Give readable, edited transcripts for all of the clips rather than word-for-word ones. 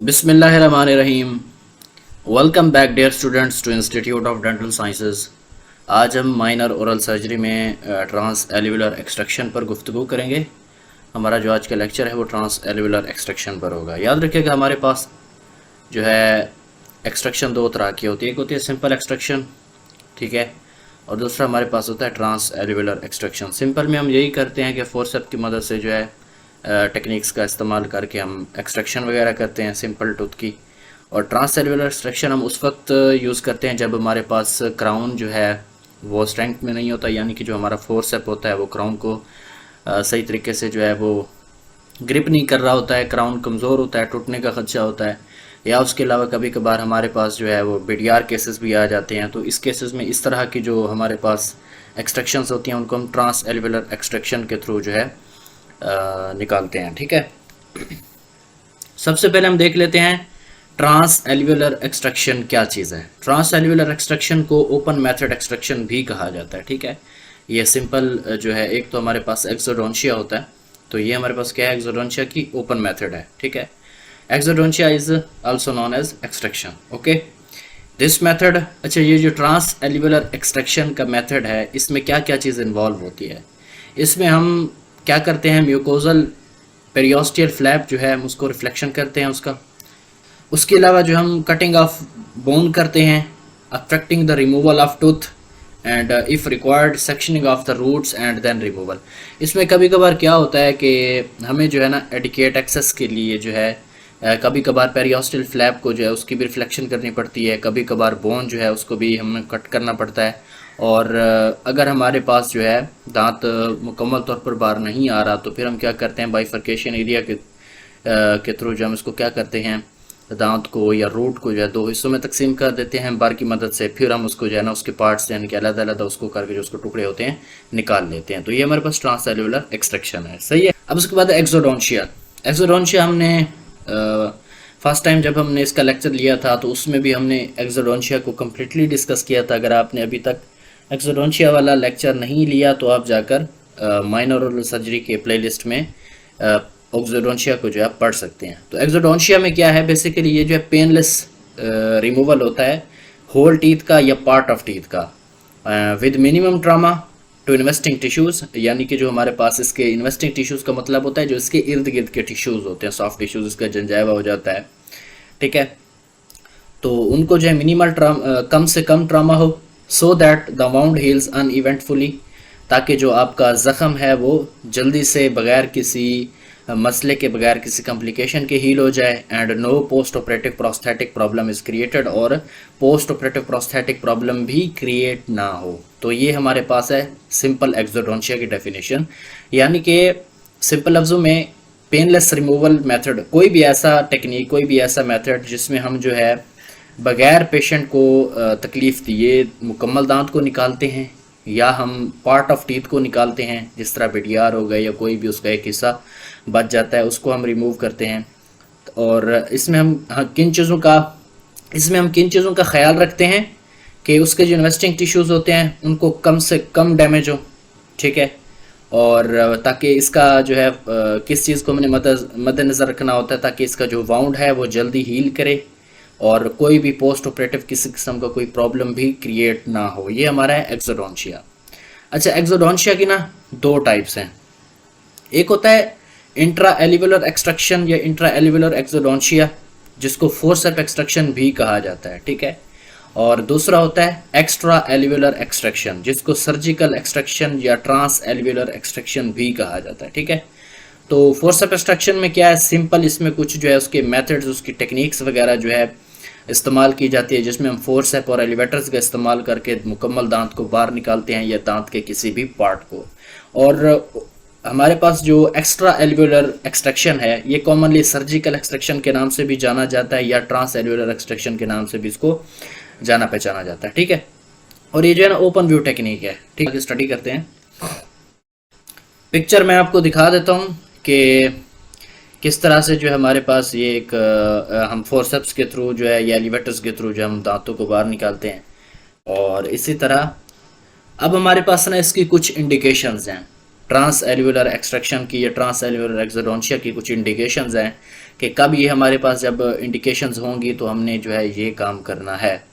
बिस्मिल्लाहिर्रहमानिर्रहीम। Welcome back dear students to institute of dental sciences. आज हम माइनर ओरल सर्जरी में ट्रांस एल्वियोलर एक्सट्रैक्शन पर गुफ्तगू करेंगे। हमारा जो आज का लेक्चर है वो ट्रांस एल्वियोलर एक्सट्रैक्शन पर होगा। याद रखिएगा हमारे पास जो है एक्सट्रैक्शन दो तरह की होती है। एक होती है सिंपल एक्सट्रैक्शन, ठीक है, और दूसरा हमारे पास होता है ट्रांस एल्वियोलर एक्सट्रैक्शन। सिंपल में हम यही करते हैं कि फोर्सेप्स की मदद से जो है टेक्निक्स का इस्तेमाल करके हम एक्सट्रैक्शन वगैरह करते हैं सिंपल टूथ की। और ट्रांससेल्युलर एक्सट्रैक्शन हम उस वक्त यूज़ करते हैं जब हमारे पास क्राउन जो है वो स्ट्रेंथ में नहीं होता, यानी कि जो हमारा फोर्सेप होता है वो क्राउन को सही तरीके से जो है वो ग्रिप नहीं कर रहा होता है, क्राउन कमज़ोर होता है, टूटने का खदशा होता है। या उसके अलावा कभी कभार हमारे पास जो है वो बिडियार केसेस भी आ जाते हैं। तो इस केसेस में इस तरह की जो हमारे पास एक्सट्रैक्शंस होती हैं उनको हम ट्रांस एल्वियोलर एक्सट्रैक्शन के थ्रू जो है निकालते हैं, ठीक है। सबसे पहले हम देख लेते हैं ट्रांस एल्वियोलर एक्सट्रैक्शन क्या चीज़ है। ट्रांस एल्वियोलर एक्सट्रैक्शन को ओपन मेथड एक्सट्रैक्शन भी कहा जाता है, ठीक है। ये सिंपल जो है, एक तो हमारे पास एक्सोडोंशिया होता है, तो ये हमारे पास क्या है, एक्सोडोंशिया की ओपन मेथड है, ठीक है। Exodontia is also known as extraction, okay. This method, अच्छा, ये जो ट्रांस एल्वियोलर एक्सट्रैक्शन का मेथड है इसमें क्या क्या चीज़ इन्वॉल्व होती है। इसमें हम क्या करते हैं, म्यूकोजल पेरियोस्टियल फ्लैप जो है हम उसको रिफ्लेक्शन करते हैं उसका। उसके अलावा जो हम कटिंग ऑफ बोन करते हैं, affecting the removal of tooth and if required sectioning of the roots and then removal. इसमें कभी कभार क्या होता है कि हमें जो है ना एडिकेट एक्सेस के लिए जो है कभी कभार पेरियोस्टियल फ्लैप को जो है उसकी भी रिफ्लेक्शन करनी पड़ती है, कभी कभार बोन जो है उसको भी हमें कट करना पड़ता है। और अगर हमारे पास जो है दांत मुकम्मल तौर पर बाहर नहीं आ रहा तो फिर हम क्या करते हैं, बाइफर्केशन एरिया के थ्रू जो हम इसको क्या करते हैं, दांत को या रूट को जो है दो हिस्सों में तकसीम कर देते हैं बार की मदद से। फिर हम उसको जो है ना उसके पार्ट्स यानी कि अलग अलग उसको करके जो उसको टुकड़े होते हैं निकाल लेते हैं। तो ये हमारे पास ट्रांससेल्युलर एक्सट्रैक्शन है, सही है। अब उसके बाद एक्सोडोंशिया। एक्सोडोंशिया हमने फर्स्ट टाइम जब हमने इसका लेक्चर लिया था तो उसमें भी हमने एक्सोडोंशिया को कम्प्लीटली डिस्कस किया था। अगर आपने अभी तक एक्सोडोंशिया वाला लेक्चर नहीं लिया तो आप जाकर माइनर ओरल सर्जरी के प्लेलिस्ट में एक्सोडोंशिया को जो है आप पढ़ सकते हैं। तो एक्सोडोंशिया में क्या है, बेसिकली ये जो है पेनलेस रिमूवल होता है होल टीथ का या पार्ट ऑफ टीथ का with minimum trauma to investing tissues, यानी कि जो हमारे पास इसके इन्वेस्टिंग टिश्यूज़ का मतलब होता है जो इसके इर्द गिर्द के टिश्यूज़ होते हैं, सॉफ्ट टिश्यूज़, इसका जंजावा हो जाता है, ठीक है। तो उनको जो है मिनिमल कम से कम ट्रामा हो, so that the wound heals uneventfully, ताकि जो आपका ज़ख़म है वो जल्दी से बगैर किसी मसले के, बगैर किसी कॉम्प्लिकेशन के हील हो जाए। And no post operative prosthetic problem is created, और पोस्ट ऑपरेटिव प्रोस्थेटिक प्रॉब्लम भी क्रिएट ना हो। तो ये हमारे पास है सिंपल एक्सोडोंशिया की डेफिनेशन, यानी कि सिंपल लफ्ज़ों में पेनलेस रिमूवल मेथड, कोई भी ऐसा टेक्निक, कोई भी ऐसा मेथड जिसमें हम जो है बगैर पेशेंट को तकलीफ़ दिए मुकम्मल दांत को निकालते हैं या हम पार्ट ऑफ टीथ को निकालते हैं, जिस तरह बिडियार हो गए या कोई भी उसका एक हिस्सा बच जाता है उसको हम रिमूव करते हैं। और इसमें हम किन चीज़ों का ख्याल रखते हैं कि उसके जो इन्वेस्टिंग टिश्यूज़ होते हैं उनको कम से कम डैमेज हो, ठीक है। और ताकि इसका जो है किस चीज़ को हमने मद्देनज़र रखना होता है ताकि इसका जो वाउंड है वो जल्दी हील करे और कोई भी पोस्ट ऑपरेटिव किसी किस्म का कोई प्रॉब्लम भी क्रिएट ना हो। ये हमारा है एक्सोडोंशिया। अच्छा, एक्सोडोंशिया की ना दो टाइप्स हैं। एक होता है इंट्रा एल्वियोलर एक्सट्रैक्शन या इंट्रा एल्वियोलर एक्सोडोंशिया, जिसको फोर्सेप एक्सट्रैक्शन भी कहा जाता है, ठीक है। और दूसरा होता है एक्स्ट्रा एल्वियोलर एक्सट्रैक्शन, जिसको सर्जिकल एक्सट्रैक्शन या ट्रांस एल्वियोलर एक्सट्रैक्शन भी कहा जाता है, ठीक है। तो फोर्सेप एक्सट्रैक्शन में क्या है, सिंपल इसमें कुछ जो है उसके मेथड्स, उसकी टेक्निक्स वगैरह जो है इस्तेमाल की जाती है, जिसमें हम फोर्सेप और एलिवेटर्स का इस्तेमाल करके मुकम्मल दांत को बाहर निकालते हैं या दांत के किसी भी पार्ट को। और हमारे पास जो एक्स्ट्रा एल्वियोलर एक्सट्रैक्शन है ये कॉमनली सर्जिकल एक्सट्रैक्शन के नाम से भी जाना जाता है या ट्रांस एल्वियोलर एक्सट्रैक्शन के नाम से भी इसको जाना पहचाना जाता है, ठीक है। और ये जो है ना ओपन व्यू टेक्निक है, ठीक है। स्टडी करते हैं। पिक्चर मैं आपको दिखा देता हूँ कि किस तरह से जो है हमारे पास ये एक हम फोर्सेप्स के थ्रू जो है या एलिवेटर्स के थ्रू जो हम दांतों को बाहर निकालते हैं। और इसी तरह अब हमारे पास ना इसकी कुछ इंडिकेशंस हैं, ट्रांस एल्वियोलर एक्सट्रैक्शन की या ट्रांस एल्वियोलर एक्सोडोंशिया की कुछ इंडिकेशंस हैं कि कब ये हमारे पास जब इंडिकेशंस होंगी तो हमने जो है ये काम करना है।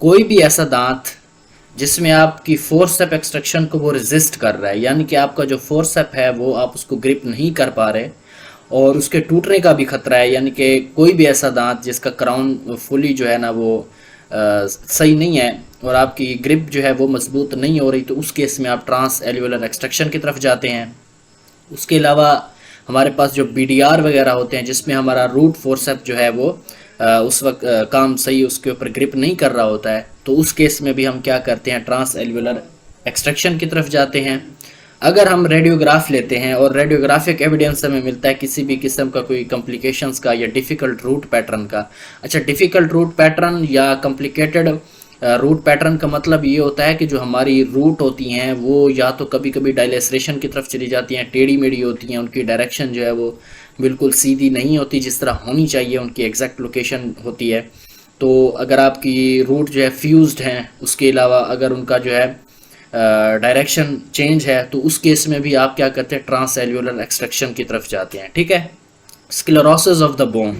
कोई भी ऐसा दांत जिसमें आपकी फोर्सेप एक्सट्रैक्शन को वो रेजिस्ट कर रहा है, यानी कि आपका जो फोर्सेप है वो आप उसको ग्रिप नहीं कर पा रहे और उसके टूटने का भी खतरा है, यानी कि कोई भी ऐसा दांत जिसका क्राउन फुली जो है ना वो सही नहीं है और आपकी ग्रिप जो है वो मजबूत नहीं हो रही, तो उस केस में आप ट्रांस एल्वियोलर एक्सट्रैक्शन की तरफ जाते हैं। उसके अलावा हमारे पास जो बीडीआर वगैरह होते हैं जिसमें हमारा रूट फोर्सेप जो है वो उस वक्त काम सही उसके ऊपर ग्रिप नहीं कर रहा होता है, तो उस केस में भी हम क्या करते हैं, ट्रांस एल्वियोलर एक्सट्रैक्शन की तरफ जाते हैं। अगर हम रेडियोग्राफ लेते हैं और रेडियोग्राफिक एविडेंस हमें मिलता है किसी भी किस्म का कोई कॉम्प्लिकेशंस का या डिफ़िकल्ट रूट पैटर्न का। अच्छा, डिफ़िकल्ट रूट पैटर्न या कॉम्प्लिकेटेड रूट पैटर्न का मतलब ये होता है कि जो हमारी रूट होती हैं वो या तो कभी कभी डायलेसरेशन की तरफ चली जाती हैं, टेढ़ी मेढ़ी होती हैं, उनकी डायरेक्शन जो है वो बिल्कुल सीधी नहीं होती जिस तरह होनी चाहिए, उनकी एग्जैक्ट लोकेशन होती है। तो अगर आपकी रूट जो है फ्यूज्ड हैं, उसके अलावा अगर उनका जो है डायरेक्शन चेंज है, तो उस केस में भी आप क्या करते हैं, ट्रांस एल्वियोलर एक्सट्रैक्शन की तरफ जाते हैं। ठीक है। स्क्लेरोसिस ऑफ द बोन,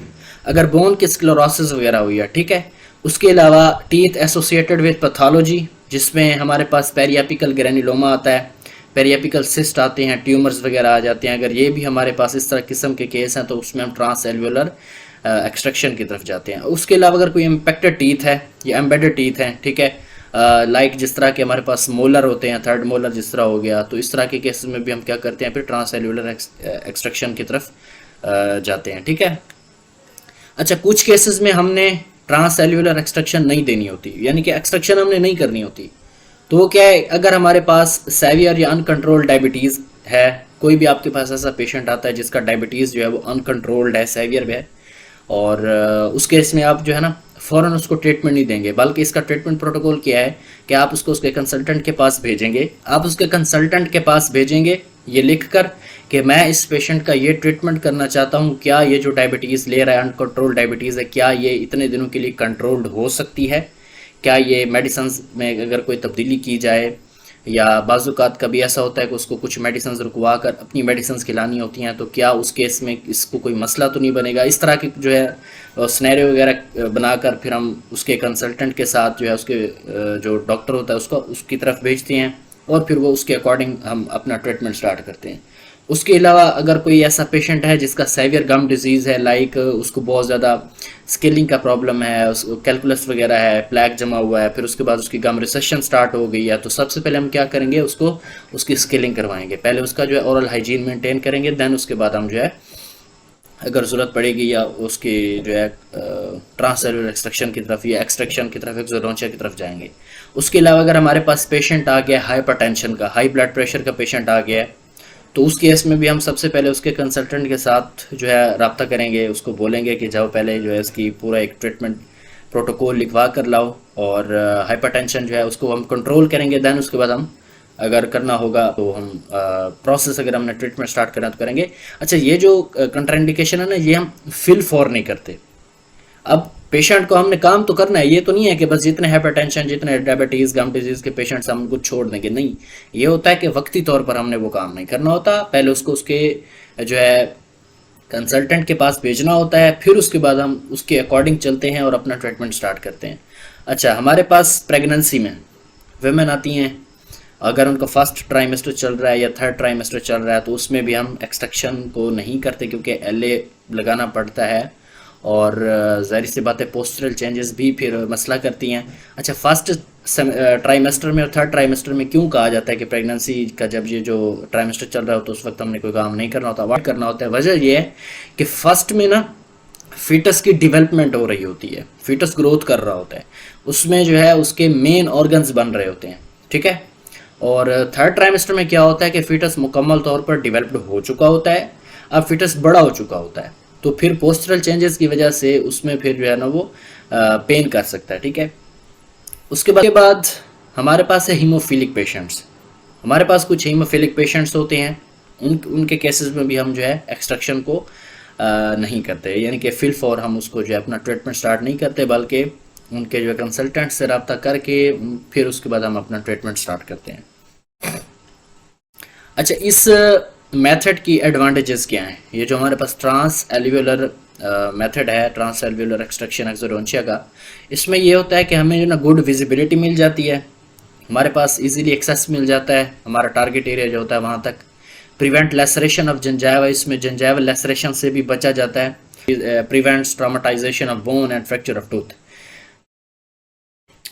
अगर बोन की स्क्लेरोसिस वगैरह हुई है, ठीक है। उसके अलावा टीथ एसोसिएटेड विद पैथोलॉजी, जिसमें हमारे पास पेरियापिकल ग्रेनुलोमा आता है, पेरियापिकल सिस्ट आते हैं, ट्यूमर्स वगैरह आ जाते हैं, अगर ये भी हमारे पास इस तरह किस्म के केस हैं तो उसमें हम ट्रांस एल्वियोलर एक्सट्रैक्शन की तरफ जाते हैं। उसके अलावा अगर कोई इम्पेक्टेड टीथ है या एम्बेडेड टीथ हैं, ठीक है, लाइक जिस तरह के हमारे पास मोलर होते हैं, थर्ड मोलर जिस तरह हो गया, तो इस तरह के केसेस में भी हम क्या करते हैं, फिर ट्रांस एल्वियोलर एक्सट्रैक्शन की तरफ जाते हैं। ठीक है। अच्छा, कुछ केसेस में हमने ट्रांस एल्वियोलर एक्सट्रैक्शन नहीं देनी होती, यानी कि एक्सट्रैक्शन हमने नहीं करनी होती। तो वो क्या है, अगर हमारे पास सेवियर या अनकंट्रोल्ड डायबिटीज़ है, कोई भी आपके पास ऐसा पेशेंट आता है जिसका डायबिटीज़ जो है वो अनकंट्रोल्ड है, सेवियर है, और उस केस में आप जो है ना फ़ौरन उसको ट्रीटमेंट नहीं देंगे, बल्कि इसका ट्रीटमेंट प्रोटोकॉल क्या है कि आप उसको उसके कंसल्टेंट के पास भेजेंगे। आप उसके कंसल्टेंट के पास भेजेंगे ये लिख कर कि मैं इस पेशेंट का ये ट्रीटमेंट करना चाहता हूँ, क्या ये जो डायबिटीज़ ले रहा है, अनकंट्रोल्ड डायबिटीज़ है, क्या ये इतने दिनों के लिए कंट्रोल्ड हो सकती है, क्या ये मेडिसिन में अगर कोई तब्दीली की जाए, या बाज़ात कभी ऐसा होता है कि उसको कुछ मेडिसिन रुकवा कर अपनी मेडिसिन खिलानी होती हैं, तो क्या उस केस में इसको कोई मसला तो नहीं बनेगा। इस तरह के जो है स्नैरियो वगैरह बनाकर फिर हम उसके कंसल्टेंट के साथ जो है उसके जो डॉक्टर होता है उसको उसकी तरफ भेजते हैं और फिर वो उसके अकॉर्डिंग हम अपना ट्रीटमेंट स्टार्ट करते हैं। उसके अलावा अगर कोई ऐसा पेशेंट है जिसका सेवियर गम डिजीज़ है, लाइक उसको बहुत ज़्यादा स्केलिंग का प्रॉब्लम है, उसको कैलकुलस वगैरह है, प्लैक जमा हुआ है, फिर उसके बाद उसकी गम रिसेशन स्टार्ट हो गई है, तो सबसे पहले हम क्या करेंगे, उसको उसकी स्केलिंग करवाएंगे। पहले उसका जो है ओरल हाइजीन मेंटेन करेंगे, देन उसके बाद हम जो है अगर ज़रूरत पड़ेगी या उसकी जो है ट्रांस एल्वियोलर एक्सट्रैक्शन की तरफ या एक्सट्रैक्शन की तरफ, एक्सोडोंशिया की तरफ जाएंगे। उसके अलावा अगर हमारे पास पेशेंट आ गया हाइपरटेंशन का, हाई ब्लड प्रेशर का पेशेंट आ गया है, तो उस केस में भी हम सबसे पहले उसके कंसल्टेंट के साथ जो है रब्ता करेंगे, उसको बोलेंगे कि जाओ पहले जो है इसकी पूरा एक ट्रीटमेंट प्रोटोकॉल लिखवा कर लाओ, और हाइपरटेंशन जो है उसको हम कंट्रोल करेंगे। देन उसके बाद हम अगर करना होगा तो हम प्रोसेस अगर हमने ट्रीटमेंट स्टार्ट करना तो करेंगे। अच्छा, ये जो कंट्राइंडिकेशन है ना, ये हम फिल फॉर नहीं करते। अब पेशेंट को हमने काम तो करना है, ये तो नहीं है कि बस जितने हाइपरटेंशन, जितने डायबिटीज़, गम डिजीज़ के पेशेंट्स हम उनको छोड़ देंगे, नहीं। ये होता है कि वक्ती तौर पर हमने वो काम नहीं करना होता, पहले उसको उसके जो है कंसल्टेंट के पास भेजना होता है, फिर उसके बाद हम उसके अकॉर्डिंग चलते हैं और अपना ट्रीटमेंट स्टार्ट करते हैं। अच्छा, हमारे पास प्रेगनेंसी में वेमेन आती हैं, अगर उनका फर्स्ट ट्राइमेस्टर चल रहा है या थर्ड ट्राइमेस्टर चल रहा है, तो उसमें भी हम एक्सट्रैक्शन को नहीं करते क्योंकि LA लगाना पड़ता है, और ज़ाहिर सी बात है पोस्टरल चेंजेस भी फिर मसला करती हैं। अच्छा, फर्स्ट ट्राइमेस्टर में और थर्ड ट्राइमेस्टर में क्यों कहा जाता है कि प्रेगनेंसी का जब ये जो ट्राइमेस्टर चल रहा हो तो उस वक्त हमने कोई काम नहीं करना होता, अवॉइड करना होता है? वजह यह है कि फर्स्ट में ना फीटस की डेवलपमेंट हो रही होती है, फीटस ग्रोथ कर रहा होता है, उसमें जो है उसके मेन ऑर्गन्स बन रहे होते हैं, ठीक है। और थर्ड ट्राइमेस्टर में क्या होता है कि फीटस मुकम्मल तौर पर डेवलप्ड हो चुका होता है, अब फीटस बड़ा हो चुका होता है, तो फिर पोस्टरल चेंजेस की वजह से उसमें फिर जो है ना वो पेन कर सकता है, ठीक है। उसके बाद हमारे पास है हीमोफिलिक पेशेंट्स। हमारे पास कुछ हीमोफिलिक पेशेंट्स होते हैं, उनके केसेस में भी हम जो है एक्सट्रैक्शन को नहीं करते, यानी कि फिल फॉर हम उसको जो है अपना ट्रीटमेंट स्टार्ट नहीं करते, बल्कि उनके जो है कंसल्टेंट से रब्ता करके फिर उसके बाद हम अपना ट्रीटमेंट स्टार्ट करते हैं। अच्छा, इस मेथड की एडवांटेजेस क्या हैं? ये जो हमारे पास ट्रांस एल्वियोलर मेथड है ट्रांसएल्वुलर एक्सट्रैक्शन एक्सोडोंशिया का। इसमें ये होता है कि हमें जो ना गुड विजिबिलिटी मिल जाती है, हमारे पास इजीली एक्सेस मिल जाता है हमारा टारगेट एरिया जो होता है वहाँ तक। प्रिवेंट लेसरेशन ऑफ जंजाइवा, इसमें जंजाइवल लेसरेशन से भी बचा जाता है। Prevents traumatisation of bone and fracture of tooth.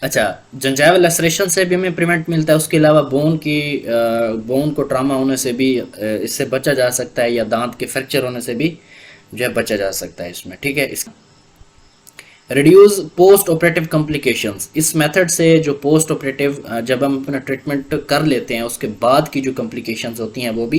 अच्छा, जंजाइवल लेसरेशन से भी हमें प्रिवेंट मिलता है, उसके अलावा बोन को ट्रामा होने से भी इससे बचा जा सकता है, या दांत के फ्रैक्चर होने से भी जो है बचा जा सकता है इसमें, ठीक है। इस रिड्यूस पोस्ट ऑपरेटिव कॉम्प्लिकेशंस, इस मेथड से जो पोस्ट ऑपरेटिव जब हम अपना ट्रीटमेंट कर लेते हैं उसके बाद की जो कॉम्प्लिकेशंस होती हैं वो भी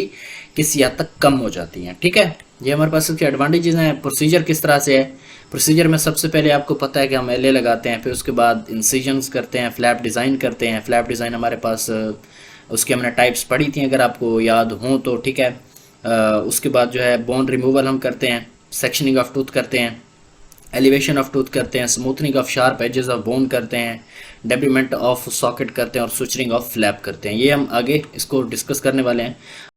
किसी हद तक कम हो जाती हैं, ठीक है। ये हमारे पास इसके एडवांटेजेस हैं। प्रोसीजर किस तरह से है, प्रोसीजर में सबसे पहले आपको पता है कि हम एलए लगाते हैं, फिर उसके बाद इंसिजन्स करते हैं, फ्लैप डिज़ाइन करते हैं। फ्लैप डिज़ाइन हमारे पास उसकी हमने टाइप्स पढ़ी थी अगर आपको याद हो तो, ठीक है। उसके बाद जो है बोन रिमूवल हम करते हैं, सेक्शनिंग ऑफ टूथ करते हैं, एलिवेशन ऑफ टूथ करते हैं, smoothening of sharp edges of bone करते हैं, डेब्रीमेंट ऑफ सॉकेट करते हैं और सुचरिंग ऑफ फ्लैप करते हैं। ये हम आगे इसको डिस्कस करने वाले हैं।